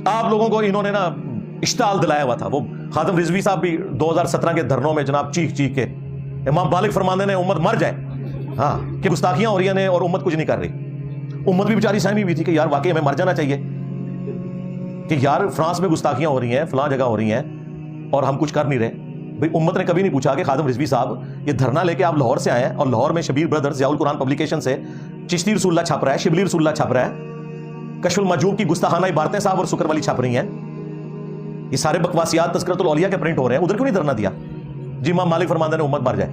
آپ لوگوں کو انہوں نے نا اشتعال دلایا ہوا تھا. وہ خادم رضوی صاحب بھی 2017 کے دھرنوں میں جناب چیخ چیخ کے امام بالغ فرماندے نے امت مر جائے, ہاں کہ گستاخیاں ہو رہی ہیں اور امت کچھ نہیں کر رہی. امت بھی بیچاری سہمی ہوئی تھی کہ یار واقعی ہمیں مر جانا چاہیے کہ یار فرانس میں گستاخیاں ہو رہی ہیں, فلاں جگہ ہو رہی ہیں اور ہم کچھ کر نہیں رہے. بھئی امت نے کبھی نہیں پوچھا کہ خادم رضوی صاحب یہ دھرنا لے کے آپ لاہور سے آئے ہیں اور لاہور میں شبیر بردرز ضیاء القرآن پبلیکیشن سے چشتی رسول اللہ چھپ رہا ہے, شبلی رسول اللہ چھپ رہا ہے, کشف المحجوب کی گستاخانہ عبارتیں صاحب اور سکر والی چھپ رہی ہیں, یہ سارے بکواسیات تذکرۃ الاولیاء کے پرنٹ ہو رہے ہیں, ادھر کیوں نہیں دھرنا دیا؟ جی امام مالک فرماندے نے امت مر جائے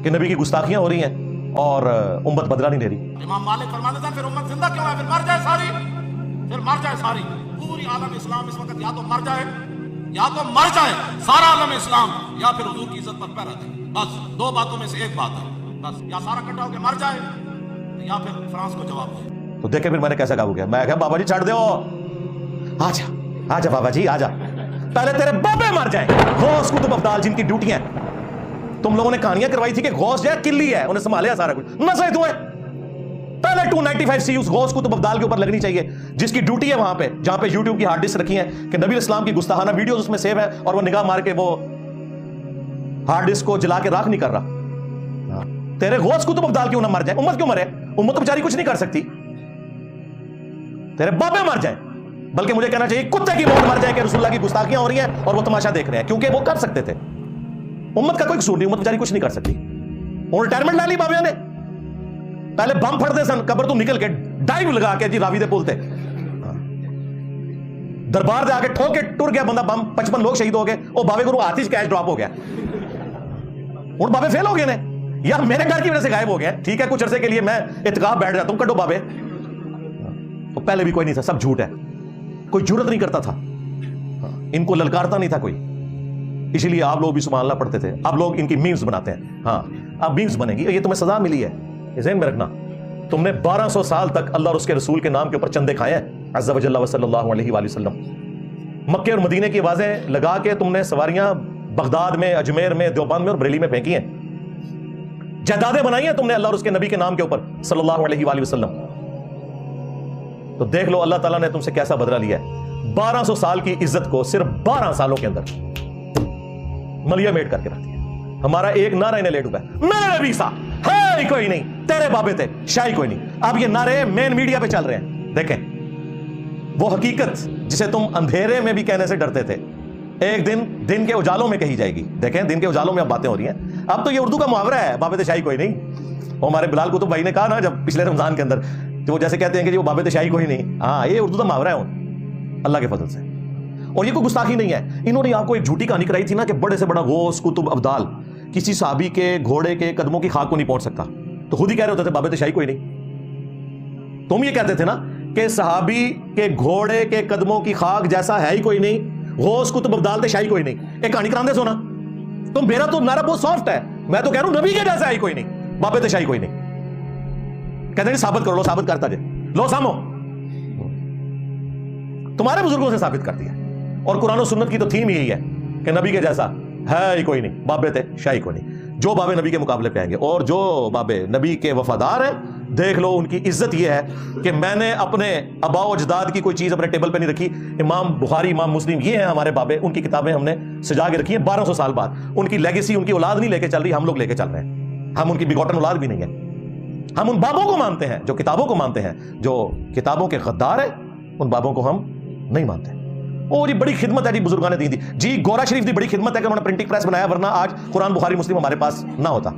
کہ نبی کی گستاخیاں ہو رہی ہیں اور امت بدلہ نہیں لے رہی. امام مالک فرماتے تھے پھر امت زندہ کیوں ہے؟ پھر مر جائے ساری, پھر مر جائے ساری. پوری عالم اسلام اس وقت یا تو مر جائے, یا تو مر جائے سارا عالم اسلام, یا پھر حضور کی عزت پر پیرا دے. بس دو باتوں میں سے ایک بات ہے, بس یا سارا اکٹھا ہو کے مر جائے یا پھر فرانس کو جواب دے. تو دیکھیں پھر میں نے کیسا قابو کیا. میں کہا بابا جی چھڑ دو, آجا آجا بابا جی آجا, پہلے تیرے بابے مر جائیں. غوث قطب ابدال جن کی ڈیوٹیاں تم لوگوں نے کہانیاں کروائی تھی کہ غوث جو ہے قلی ہے, انہیں سنبھالیا سارا کچھ, نسے تو ہے. پہلے 295 سی اس غوث قطب ابدال کے اوپر لگنی چاہیے جس کی ڈیوٹی ہے وہاں پہ, جہاں پہ یوٹیوب کی ہارڈ ڈسک رکھی ہیں کہ نبی اسلام کی گستاخانہ ویڈیوز اس میں سیو ہے اور وہ نگاہ مار کے وہ ہارڈ ڈسک کو جلا کے راکھ نہیں کر رہا. تیرے غوث قطب ابدال کیوں نہ مر جائے؟ امت کیوں مرے؟ امت تو بیچاری کچھ نہیں کر سکتی. تیرے بابے مر جائیں, بلکہ مجھے کہنا چاہیے کتے کی موت مر جائے کہ رسول اللہ کی گستاخیاں ہو رہی ہیں اور وہ تماشا دیکھ رہے ہیں, کیونکہ وہ کر سکتے تھے. امت کا کوئی قصور نہیں, امت بیچاری کچھ نہیں کر سکتی. انہوں ریٹائرمنٹ لا لی بابیاں نے, پہلے بم پھڑتے سن قبر تو نکل کے ڈائیو لگا کے جی راوی دے پولتے دربار دے آ کے ٹھوک کے ٹر گیا بندہ, بم 55 لوگ شہید ہو گئے. وہ بابے کو ہاتھ ہی کیش ڈراپ ہو گیا. اور بابے فیل ہو گئے نے یار, میرے گھر کی وجہ سے غائب ہو گیا. ٹھیک ہے کچھ عرصے کے لیے میں اعتکاف بیٹھ جاتا ہوں, کڈو بابے. وہ پہلے بھی کوئی نہیں تھا, سب جھوٹ ہے, کوئی جرت نہیں کرتا تھا, ان کو للکارتا نہیں تھا کوئی. اسی لیے آپ لوگ بھی سبحان اللہ پڑھتے تھے. اب لوگ ان کی میمز بناتے ہیں. ہاں اب میمز بنے گی, یہ تمہیں سزا ملی ہے, ذہن میں رکھنا. تم نے 1200 سال تک اللہ اور اس کے رسول کے نام کے اوپر چندے کھائے ہیں عز و جل صلی اللہ علیہ وآلہ وسلم. مکے اور مدینے کی آوازیں لگا کے تم نے سواریاں بغداد میں, اجمیر میں, دیوبند میں اور بریلی میں پھینکی ہیں. جائیدادیں بنائی ہیں تم نے اللہ اور اس کے نبی کے نام کے اوپر صلی اللہ علیہ وآلہ وسلم. تو دیکھ لو اللہ تعالیٰ نے تم سے کیسا بدلہ لیا ہے. 1200 سال کی عزت کو صرف 12 سالوں کے اندر ملیا میٹ کر کے رکھ دیا. ہمارا ایک نعرہ انہیں لے ڈوبا ہے, میرے نبی سا ہے کوئی نہیں, تیرے بابے تھے شاہی کوئی نہیں. اب یہ نعرے مین میڈیا پہ چل رہے ہیں. دیکھیں وہ حقیقت جسے تم اندھیرے میں بھی کہنے سے ڈرتے تھے, ایک دن کے اجالوں میں کہی جائے گی. دیکھیں دن کے اجالوں میں اب باتیں ہو رہی ہیں. اب تو یہ اردو کا محاورہ ہے, بابے تھے شاہی کوئی نہیں. وہ ہمارے بلال قطب بھائی نے کہا نا جب پچھلے رمضان کے اندر, تو وہ جیسے کہتے ہیں کہ جی وہ بابے تھے شاہی کوئی نہیں. ہاں یہ اردو کا محاورہ ہے اللہ کے فضل سے, اور یہ کوئی گستاخی نہیں ہے. انہوں نے آپ کو ایک جھوٹی کہانی کرائی تھی نا کہ بڑے سے بڑا غوث قطب ابدال کسی صحابی کے گھوڑے کے قدموں کی خاک کو نہیں پہنچ سکتا, تو خود ہی کہہ رہے ہوتے تھے بابے تھے شاہی کوئی نہیں. تم یہ کہتے تھے نا کہ صحابی کے گھوڑے کے قدموں کی خاک جیسا ہے ہی کوئی نہیں, غوث قطب ابدال تھے شاہی کوئی نہیں. ایک کہانی کراندے سونا. تو میرا تو نعرہ بہت سافٹ ہے, میں تو کہہ رہا ہوں نبی کے جیسا ہے ہی کوئی نہیں, بابے تھے شاہی کوئی نہیں. کہتے ہیں ثابت کرو, لو ثابت کرتا جائے, لو سامو تمہارے بزرگوں سے ثابت کر دیا. اور قرآن و سنت کی تو تھیم یہی ہے کہ نبی کے جیسا ہے ہی کوئی نہیں, بابے تھے شاہی کوئی نہیں. جو بابے نبی کے مقابلے پہ آئیں گے اور جو بابے نبی کے وفادار ہیں, دیکھ لو ان کی عزت یہ ہے کہ میں نے اپنے آباء و اجداد کی کوئی چیز اپنے ٹیبل پہ نہیں رکھی. امام بخاری, امام مسلم, یہ ہیں ہمارے بابے, ان کی کتابیں ہم نے سجا کے رکھی ہیں 1200 سال بعد. ان کی لیگیسی, ان کی اولاد نہیں لے کے چل رہی, ہم لوگ لے کے چل رہے ہیں. ہم ان کی بیگوٹن اولاد بھی نہیں ہے. ہم ان بابوں کو مانتے ہیں جو کتابوں کو مانتے ہیں, جو کتابوں کے غدار ہیں, ان بابوں کو ہم نہیں مانتے. اور یہ بڑی خدمت ہے جی بزرگان نے دی تھی جی. گورا شریف دی بڑی خدمت ہے کہ انہوں نے پرنٹنگ پریس بنایا, ورنہ آج قرآن بخاری مسلم ہمارے پاس نہ ہوتا.